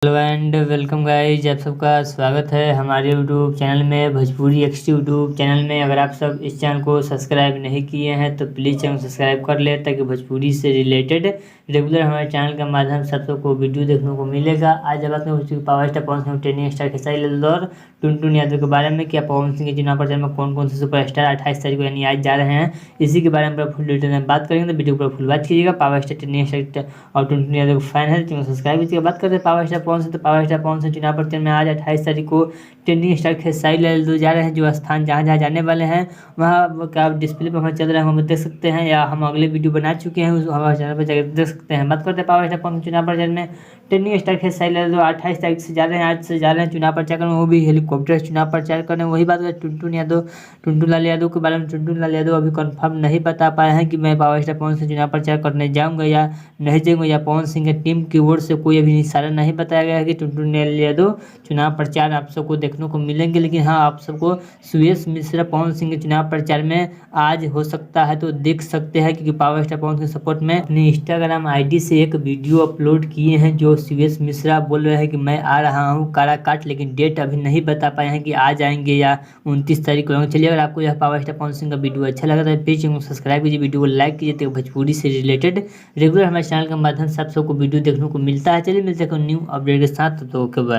Hello and welcome guys, आप सबका स्वागत है हमारे यूट्यूब चैनल में भोजपुरी एक्स यूट्यूब चैनल में। अगर आप सब इस चैनल को सब्सक्राइब नहीं किए हैं तो प्लीज़ चैनल को सब्सक्राइब कर ले, ताकि भोजपुरी से रिलेटेड रेगुलर हमारे चैनल के माध्यम से आप सबको वीडियो देखने को मिलेगा। आज जब आपने power star Pawan Singh training star Khesari Lal और टुनटुन यादव के बारे में, क्या पवन सिंह के चुनाव प्रचार में कौन कौन से सुपरस्टार 28 तारीख को यानी आज जा रहे हैं, इसी के बारे में फुल डिटेल में बात करेंगे। तो वीडियो को फुल बात कीजिएगा। पावर स्टार ट्रेनिंग स्टार और टुनटुन यादव फैन है तो सब्सक्राइब कीजिएगा। बात करते हैं पावर स्टार पवन सिंह। तो पावर स्टार पवन सिंह चुनाव प्रचार में आज 28 तारीख को ट्रेंडिंग स्टार खेसारी लाल जा रहे हैं। जो स्थान जहाँ जहाँ जाने वाले हैं वहाँ का डिस्प्ले पर हमें चल रहा है, हम देख सकते हैं, या हम अगले वीडियो बना चुके हैं, उस हमारे चैनल पर जाकर देख सकते हैं। बात करते हैं पावर स्टार पवन चुनाव प्रचार में ट्रेंडिंग स्टार खेसारी लाल 28 तारीख से जा रहे हैं, आज से जा रहे हैं चुनाव प्रचार करने, वो भी हेलीकॉप्टर से चुनाव प्रचार करने। वही बात करें टुनटुन लाल यादव के बारे में। टुनटुन लाल यादव अभी कंफर्म नहीं बता पाए हैं कि मैं पावर स्टार पवन सिंह चुनाव प्रचार करने जाऊँगा या नहीं जाऊँगा, या पवन सिंह के टीम की ओर से कोई अभी इशारा नहीं बताया गया है कि टुनटुन लाल यादव चुनाव प्रचार आप सबको देखने को मिलेंगे। लेकिन हाँ, आप सबको सुयश मिश्रा पवन सिंह के चुनाव प्रचार में आज हो सकता है तो देख सकते हैं, क्योंकि power star Pawan Singh support में अपनी इंस्टाग्राम आईडी से एक वीडियो अपलोड किए हैं, जो सुयश मिश्रा बोल रहे हैं कि मैं आ रहा हूँ काराकाट, लेकिन डेट अभी नहीं बता पाए हैं कि आ जाएंगे या 29 तारीख को। चलिए, अगर आपको यह पावर स्टार पवन सिंह का वीडियो अच्छा लगा तो प्लीज चैनल को सब्सक्राइब कीजिए, वीडियो को लाइक कीजिए, तो भोजपुरी से रिलेटेड रेगुलर हमारे चैनल के माध्यम से आप सबको वीडियो देखने को मिलता है। चलिए मिलते हैं न्यू अपडेट के साथ, तो ओके बाय।